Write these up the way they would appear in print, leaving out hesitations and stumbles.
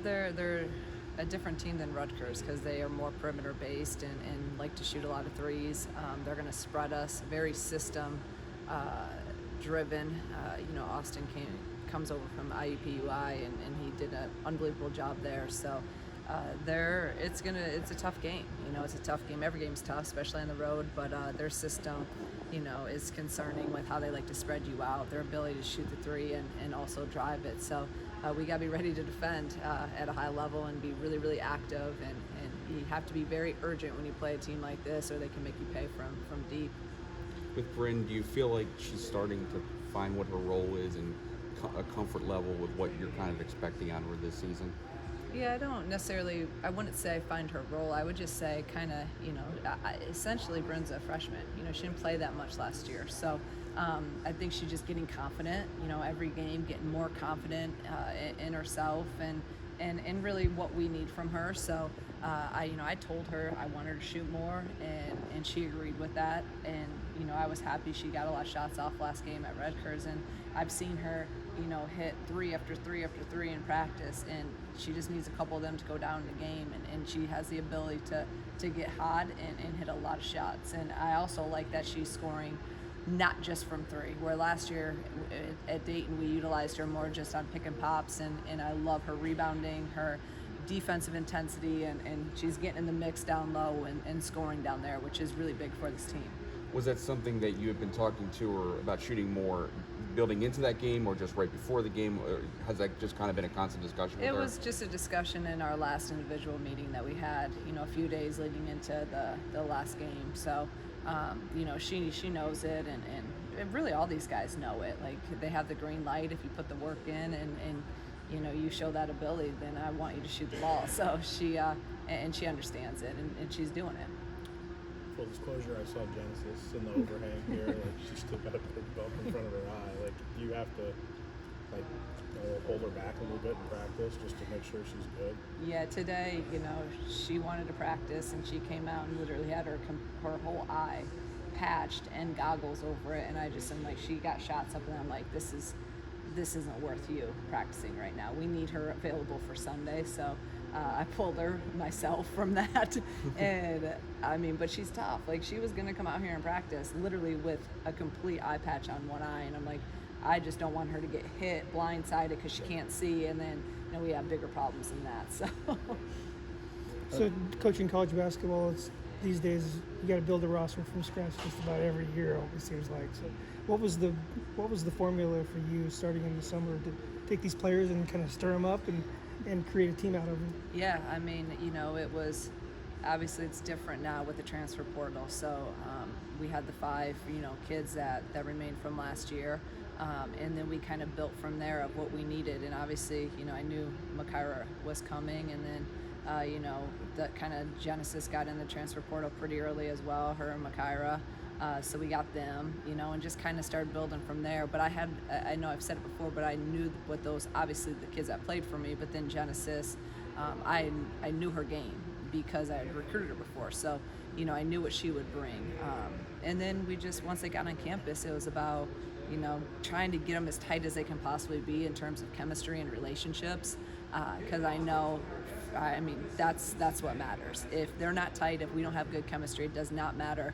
they're a different team than Rutgers because they are more perimeter based and like to shoot a lot of threes. They're going to spread us, very system driven. Austin comes over from IUPUI and he did an unbelievable job there. So it's a tough game. It's a tough game. Every game's tough, especially on the road. But their system, is concerning with how they like to spread you out. Their ability to shoot the three and also drive it. So we got to be ready to defend at a high level and be really, really active. And you have to be very urgent when you play a team like this, or they can make you pay from deep. With Bryn, do you feel like she's starting to find what her role is and a comfort level with what you're kind of expecting out of her this season? Yeah, I wouldn't say I find her role. I would just say kind of, essentially Bryn's a freshman. She didn't play that much last year. So I think she's just getting confident, every game, getting more confident in herself and really what we need from her. So I told her I want her to shoot more and she agreed with that. And, I was happy she got a lot of shots off last game at Rutgers. And I've seen her, hit three after three after three in practice, and she just needs a couple of them to go down in the game, and she has the ability to get hot and hit a lot of shots. And I also like that she's scoring not just from three, where last year at Dayton we utilized her more just on pick and pops, and I love her rebounding, her defensive intensity, and she's getting in the mix down low and scoring down there, which is really big for this team. Was that something that you had been talking to her about shooting more building into that game or just right before the game? Or has that just kind of been a constant discussion with her? It was just a discussion in our last individual meeting that we had, a few days leading into the last game. So, she knows it, and really all these guys know it. Like, they have the green light if you put the work in and you show that ability, then I want you to shoot the ball. So she understands it, and she's doing it. Full disclosure, I saw Genesis in the overhang here. Like, she's still got a big bump in front of her eye. Like, do you have to hold her back a little bit in practice just to make sure she's good? Yeah, today, she wanted to practice, and she came out and literally had her whole eye patched and goggles over it. And I'm like, she got shots up, and I'm like, this isn't worth you practicing right now. We need her available for Sunday. So I pulled her myself from that. And but she's tough. Like, she was gonna come out here and practice literally with a complete eye patch on one eye, and I'm like, I just don't want her to get hit blindsided because she can't see, and then we have bigger problems than that. So coaching college basketball, these days you got to build a roster from scratch just about every year, it seems like. So what was the formula for you starting in the summer to take these players and kind of stir them up and create a team out of them? Yeah, it was, obviously it's different now with the transfer portal. So we had the 5 kids that remained from last year, and then we kind of built from there of what we needed. And obviously I knew Makaira was coming, and then that kind of Genesis got in the transfer portal pretty early as well, her and Makaira. So we got them, and just kind of started building from there. But I know I've said it before, but I knew what those, obviously the kids that played for me, but then Genesis, I knew her game because I had recruited her before. So, I knew what she would bring. And then once they got on campus, it was about, trying to get them as tight as they can possibly be in terms of chemistry and relationships. Because I know, that's what matters. If they're not tight, if we don't have good chemistry, it does not matter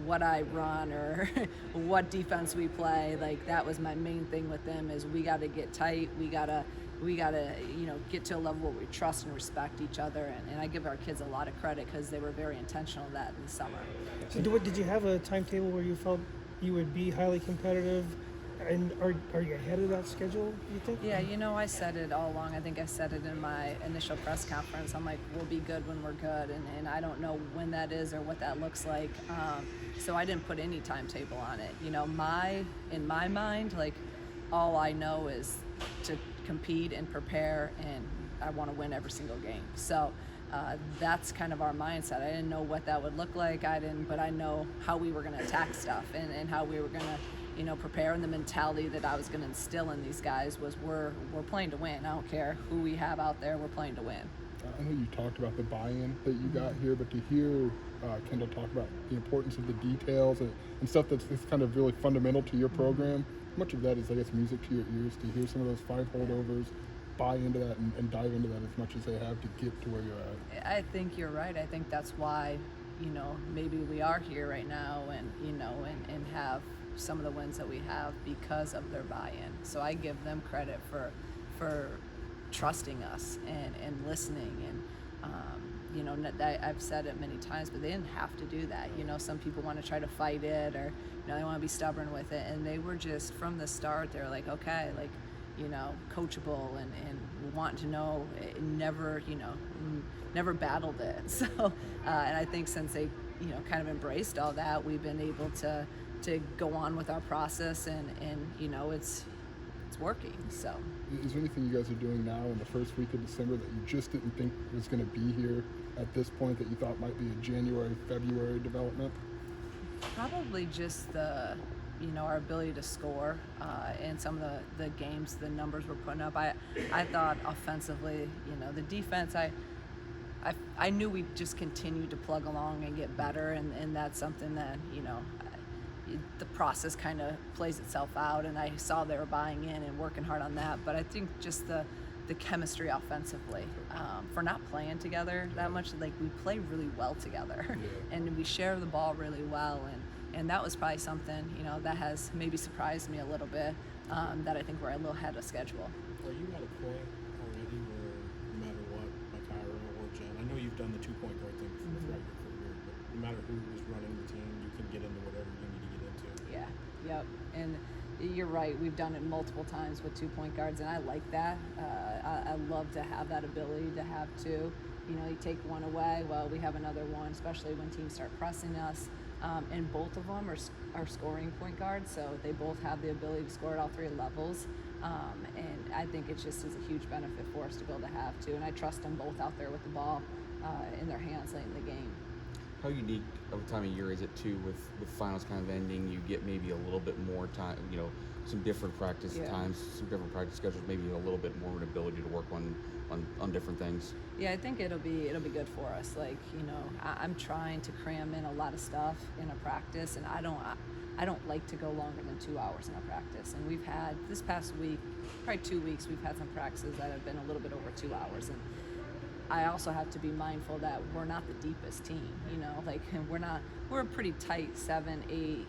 what I run or what defense we play. Like, that was my main thing with them, is we got to get tight. We gotta get to a level where we trust and respect each other. And I give our kids a lot of credit because they were very intentional of that in the summer. So did you have a timetable where you felt you would be highly competitive? And are you ahead of that schedule, you think? Yeah, I said it all along. I think I said it in my initial press conference. I'm like, we'll be good when we're good, and I don't know when that is or what that looks like. So I didn't put any timetable on it. In my mind, like, all I know is to compete and prepare, and I want to win every single game. So that's kind of our mindset. I didn't know what that would look like. But I know how we were going to attack stuff and how we were going to prepare, and the mentality that I was going to instill in these guys was we're playing to win. I don't care who we have out there, we're playing to win. I know you talked about the buy-in that you got here, but to hear Kendall talk about the importance of the details and stuff that's kind of really fundamental to your program, how much of that is, I guess, music to your ears to hear some of those 5 holdovers, buy into that and dive into that as much as they have to get to where you're at? I think you're right. I think that's why, maybe we are here right now and have some of the wins that we have because of their buy-in. So I give them credit for trusting us and listening and I've said it many times, but they didn't have to do that. Some people want to try to fight it or they want to be stubborn with it, and they were just from the start. They're like, okay, like coachable and wanting to know. Never battled it. So and I think since they kind of embraced all that, we've been able to go on with our process and it's working. So is there anything you guys are doing now in the first week of December that you just didn't think was going to be here at this point that you thought might be a January, February development? Probably just our ability to score in some of the games, the numbers we're putting up. I thought offensively, the defense, I knew we'd just continue to plug along and get better, and that's something that the process kind of plays itself out, and I saw they were buying in and working hard on that. But I think just the chemistry offensively, for not playing together that much, like we play really well together, and we share the ball really well, and that was probably something that has maybe surprised me a little bit, that I think we're a little ahead of schedule. Are you at a point already where no matter what, like Ira or Jen, I know you've done the 2-point guard thing throughout your career, but no matter who is running the team, you can get into whatever you need to get into? Yeah, yep. And you're right, we've done it multiple times with 2-point guards, and I like that. I love to have that ability to have two. You take one away, well, we have another one, especially when teams start pressing us. And both of them are scoring point guards, so they both have the ability to score at all three levels. And I think it just is a huge benefit for us to be able to have two. And I trust them both out there with the ball in their hands late in the game. How unique of a time of year is it too, with finals kind of ending? You get maybe a little bit more time, some different practice times, some different practice schedules, maybe a little bit more of an ability to work on different things. Yeah, I think it'll be good for us. Like, I'm trying to cram in a lot of stuff in a practice, and I don't like to go longer than 2 hours in a practice. And we've had this past week, probably 2 weeks, we've had some practices that have been a little bit over 2 hours. And I also have to be mindful that we're not the deepest team, like we're a pretty tight 7, 8,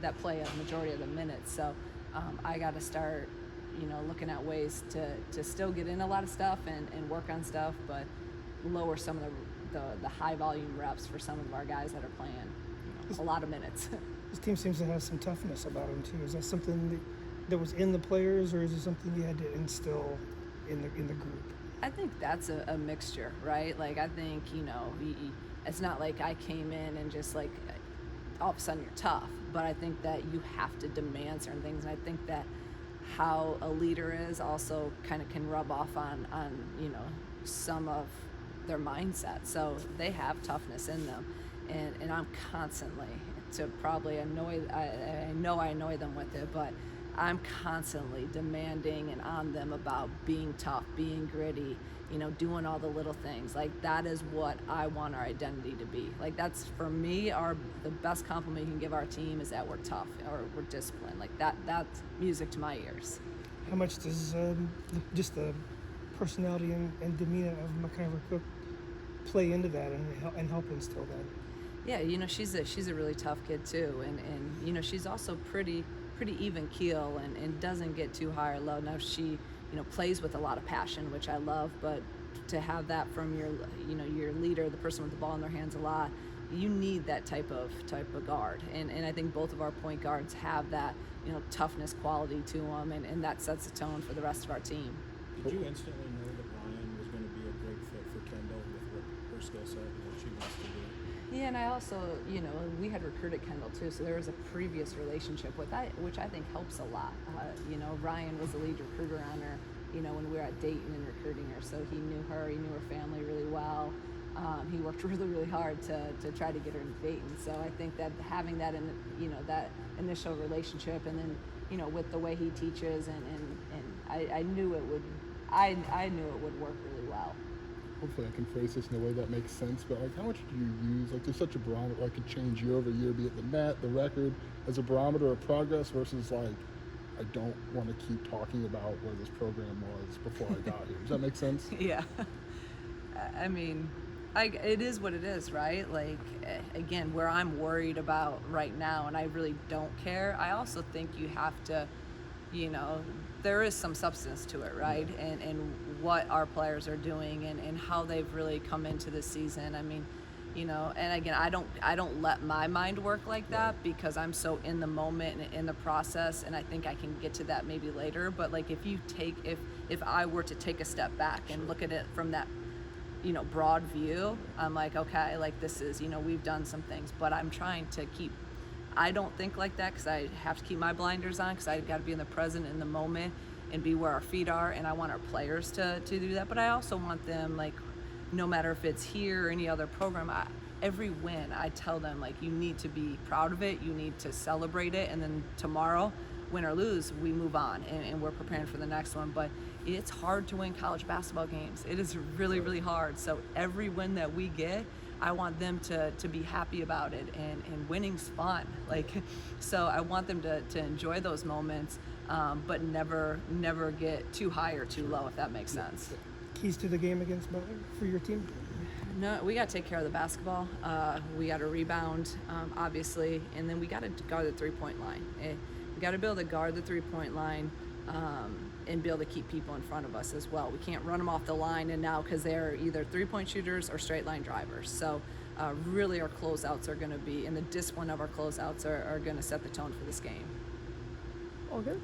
that play a majority of the minutes. So I got to start, looking at ways to still get in a lot of stuff and work on stuff, but lower some of the high volume reps for some of our guys that are playing a lot of minutes. This team seems to have some toughness about them too. Is that something that was in the players, or is it something you had to instill in the group? I think that's a mixture, right? Like, I think, it's not like I came in and just like all of a sudden you're tough, but I think that you have to demand certain things, and I think that how a leader is also kind of can rub off on some of their mindset. So they have toughness in them, and I'm constantly, to probably I know I annoy them with it, but I'm constantly demanding and on them about being tough, being gritty, doing all the little things. Like, that is what I want our identity to be. Like, that's, for me, the best compliment you can give our team is that we're tough or we're disciplined. Like, that's music to my ears. How much does just the personality and demeanor of McIver Cook play into that and help instill that? Yeah, she's a really tough kid too, and she's also pretty even keel and doesn't get too high or low. Now she plays with a lot of passion, which I love, but to have that from your leader, the person with the ball in their hands a lot, you need that type of guard, and I think both of our point guards have that toughness quality to them, and that sets the tone for the rest of our team. Did you instantly know that Ryan was going to be a great fit for Kendall with her skill set and what she wants to do? Yeah, and I also, we had recruited Kendall too, so there was a previous relationship with that, which I think helps a lot. Ryan was the lead recruiter on her, when we were at Dayton and recruiting her, so he knew her, he knew her family really well. He worked really, really hard to try to get her to Dayton. So I think that having that that initial relationship, and then with the way he teaches, and I knew it would, I knew it would work really well. Hopefully I can phrase this in a way that makes sense, but how much do you use, there's such a barometer, could change year over year, be it the net, the record, as a barometer of progress versus I don't want to keep talking about where this program was before I got here. Does that make sense? Yeah. I mean, it is what it is, right? Like, again, where I'm worried about right now, and I really don't care, I also think you have to, you know, there is some substance to it, right? And what our players are doing and how they've really come into this season. I mean, you know, and again, I don't let my mind work like that because I'm so in the moment and in the process, and I think I can get to that maybe later. But like, if I were to take a step back and look at it from that, you know, broad view, I'm like, okay, like this is, you know, we've done some things, but I'm trying to I don't think like that because I have to keep my blinders on because I've got to be in the present, in the moment, and be where our feet are, and I want our players to do that, but I also want them, like, no matter if it's here or any other program, every win, I tell them, like, you need to be proud of it, you need to celebrate it, and then tomorrow, win or lose, we move on, and we're preparing for the next one. But it's hard to win college basketball games. It is really, really hard. So every win that we get, I want them to be happy about it, and winning's fun. Like, so I want them to enjoy those moments, but never get too high or too low, if that makes sense. Keys to the game against Butler for your team? No, we got to take care of the basketball. We got to rebound, obviously, and then we got to guard the three-point line. We got to be able to guard the three-point line and be able to keep people in front of us as well. We can't run them off the line and now because they're either three-point shooters or straight-line drivers. So really our closeouts are going to be, and the discipline of our closeouts are going to set the tone for this game. All good.